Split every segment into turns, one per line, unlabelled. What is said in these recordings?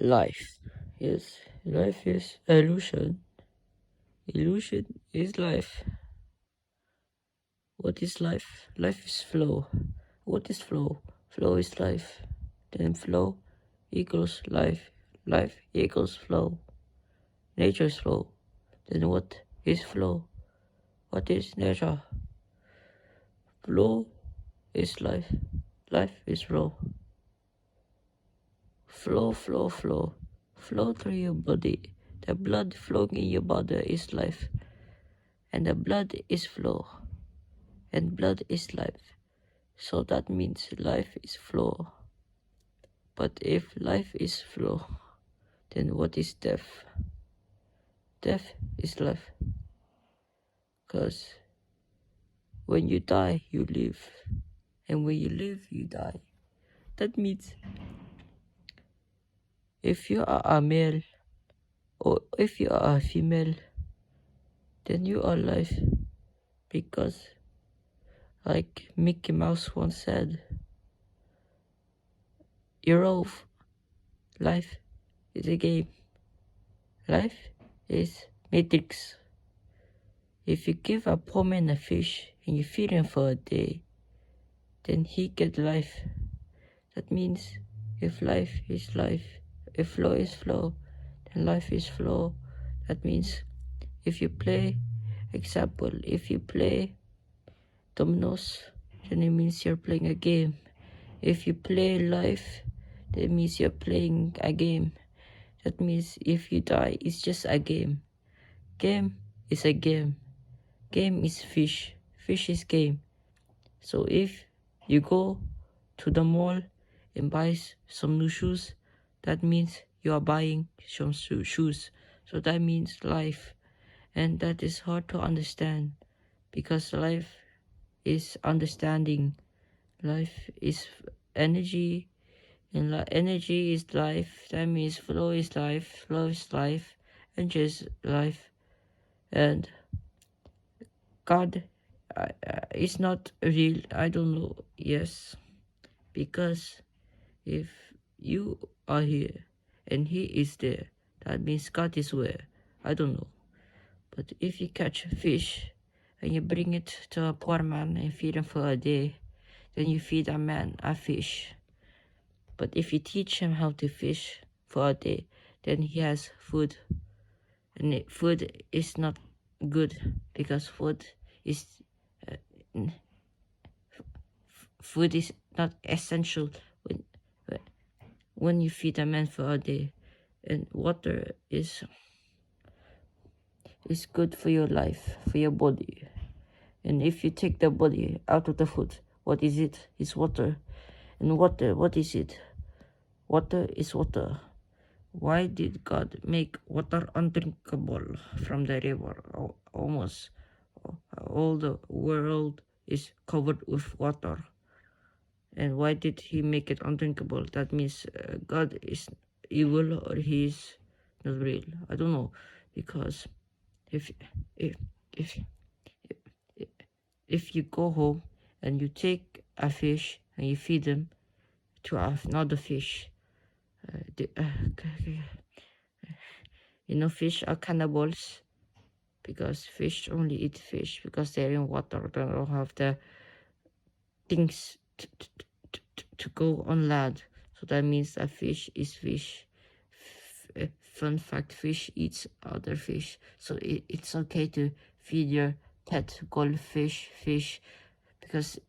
Life. Yes, life is illusion. Illusion is life. What is life? Life is flow. What is flow? Flow is life. Then flow equals life. Life equals flow. Nature is flow. Then what is flow? What is nature? Flow is life. Life is flow. Flow, flow, flow. Flow through your body. The blood flowing in your body is life. And the blood is flow. And blood is life. So that means life is flow. But if life is flow, then what is death? Death is life. Because when you die, you live. And when you live, you die. That means if you are a male or if you are a female, then you are alive. Because like Mickey Mouse once said, Evolve. Life is a game. Life is Matrix. If you give a poor man a fish and you feed him for a day, then he get life. That means if life is life, if flow is flow, then life is flow. That means if you play, example, if you play dominoes, then it means you're playing a game. If you play life, that means you're playing a game. That means if you die, it's just a game. Game is a game. Game is fish. Fish is game. So if you go to the mall and buy some new shoes, that means you are buying some shoes. So that means life. And that is hard to understand because life is understanding. Life is energy. And energy is life. That means flow is life. Flow is life. Energy is life. And God is not real. I don't know. Yes. Because if you are here and he is there, that means God is where. I don't know. But if you catch a fish and you bring it to a poor man and feed him for a day, then you feed a man a fish. But if you teach him how to fish for a day, then he has food. And food is not good because food is not essential when you feed a man for a day. And water is good for your life, for your body. And if you take the body out of the food, what is it? It's water. And water, what is it? Water is water. Why did God make water undrinkable from the river? Almost all the world is covered with water. And why did he make it undrinkable? That means God is evil or he is not real. I don't know, because if you go home and you take a fish and you feed them to another fish, fish are cannibals because fish only eat fish because they're in water. They don't have the things to go on land. So that means a fish is fish. Fun fact, fish eats other fish. So it's okay to feed your pet goldfish fish because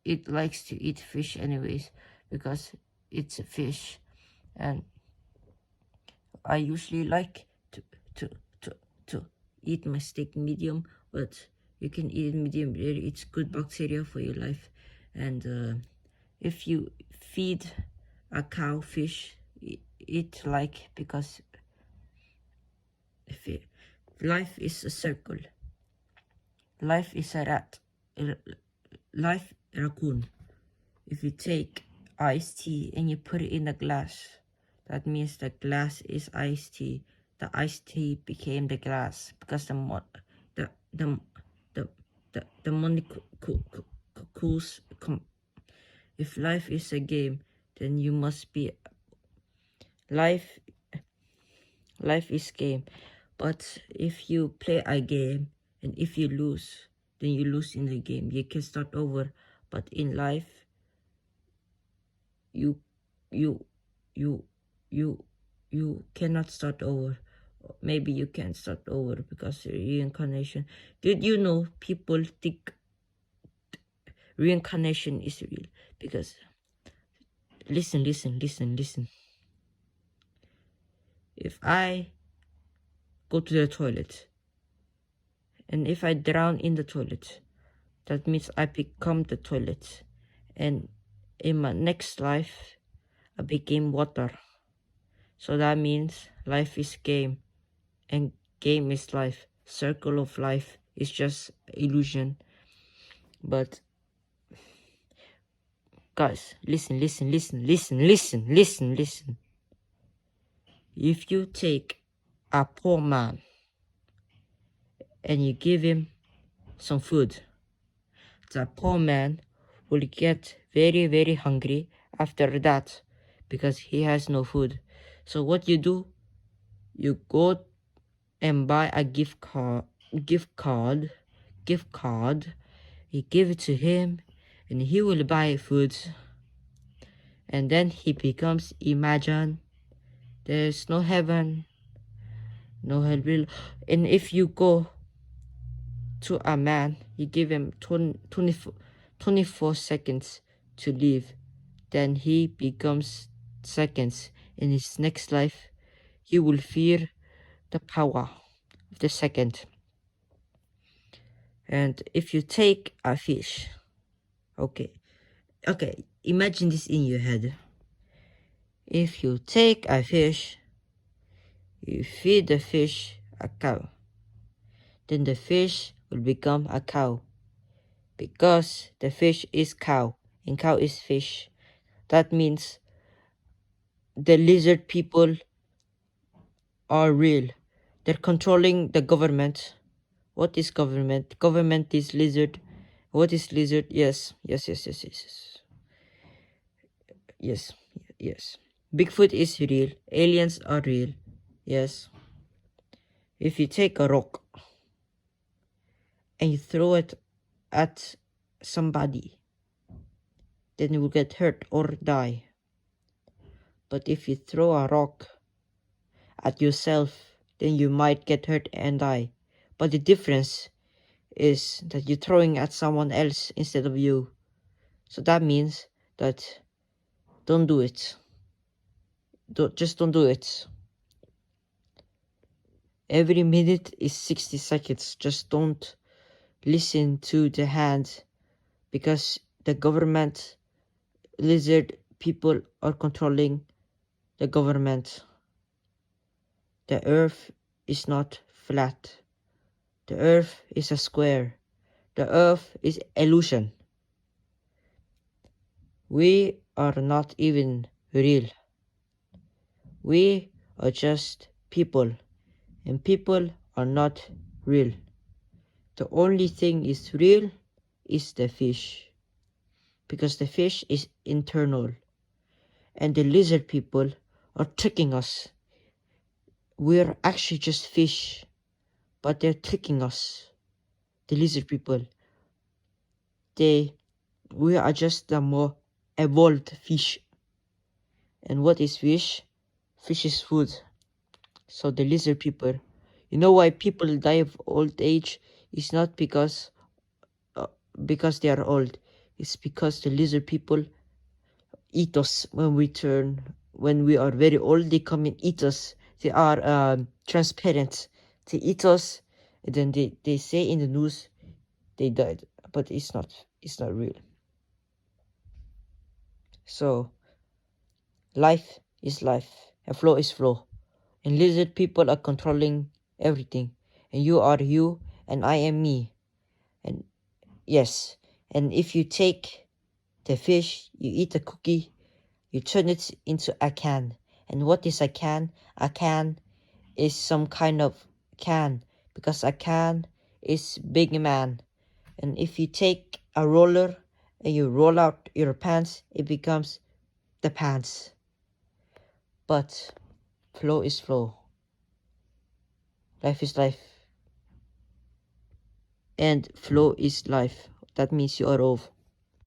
it likes to eat fish anyways because it's a fish. And I usually like to eat my steak medium, but you can eat medium rare. It's good bacteria for your life. And if you feed a cow fish, it like, because life is a circle. Life is a rat. Life raccoon. If you take iced tea and you put it in a glass, that means the glass is iced tea. The iced tea became the glass because the molecules. If life is a game, then you must be life Life is game. But if you play a game and if you lose, then you lose in the game. You can start over. But in life, you you you you you cannot start over. Maybe you can start over because reincarnation. Did you know people think reincarnation is real? Because listen. If I go to the toilet and if I drown in the toilet, that means I become the toilet, and in my next life I became water. So that means life is game and game is life. Circle of life is just illusion. But guys, listen. If you take a poor man and you give him some food, the poor man will get very hungry after that because he has no food. So what you do, you go and buy a gift card, you give it to him and he will buy food, and then he becomes imagine there's no heaven, no hell will. And if you go to a man, you give him 24 seconds to live, then he becomes seconds. In his next life, he will fear the power of the second. And if you take a fish, okay, imagine this in your head. If you take a fish, you feed the fish a cow, then the fish will become a cow because the fish is cow and cow is fish. That means the lizard people are real. They're controlling the government. What is government? Government is lizard. What is lizard? Yes. Bigfoot is real. Aliens are real. Yes. If you take a rock and you throw it at somebody, then you will get hurt or die. But if you throw a rock at yourself, then you might get hurt and die. But the difference is that you're throwing at someone else instead of you. So that means that don't do it. Just don't do it. Every minute is 60 seconds. Just don't listen to the hand, because the government, lizard people are controlling the government. The earth is not flat. The earth is a square. The earth is illusion. We are not even real. We are just people, and people are not real. The only thing is real is the fish, because the fish is internal, and the lizard people are tricking us. We're actually just fish, but they're tricking us. The lizard people, we are just the more evolved fish. And what is fish? Fish is food. So the lizard people, you know why people die of old age? It's not because they are old. It's because the lizard people eat us when we are very old. They come and eat us. They are transparent. They eat us, and then they say in the news they died, but it's not real. So life is life, and flow is flow, and lizard people are controlling everything, and you are you and I am me. And yes, and if you take the fish, you eat the cookie, you turn it into a can. And what is a can? A can is some kind of can, because a can is big man. And if you take a roller and you roll out your pants, it becomes the pants. But flow is flow. Life is life. And flow is life. That means you are of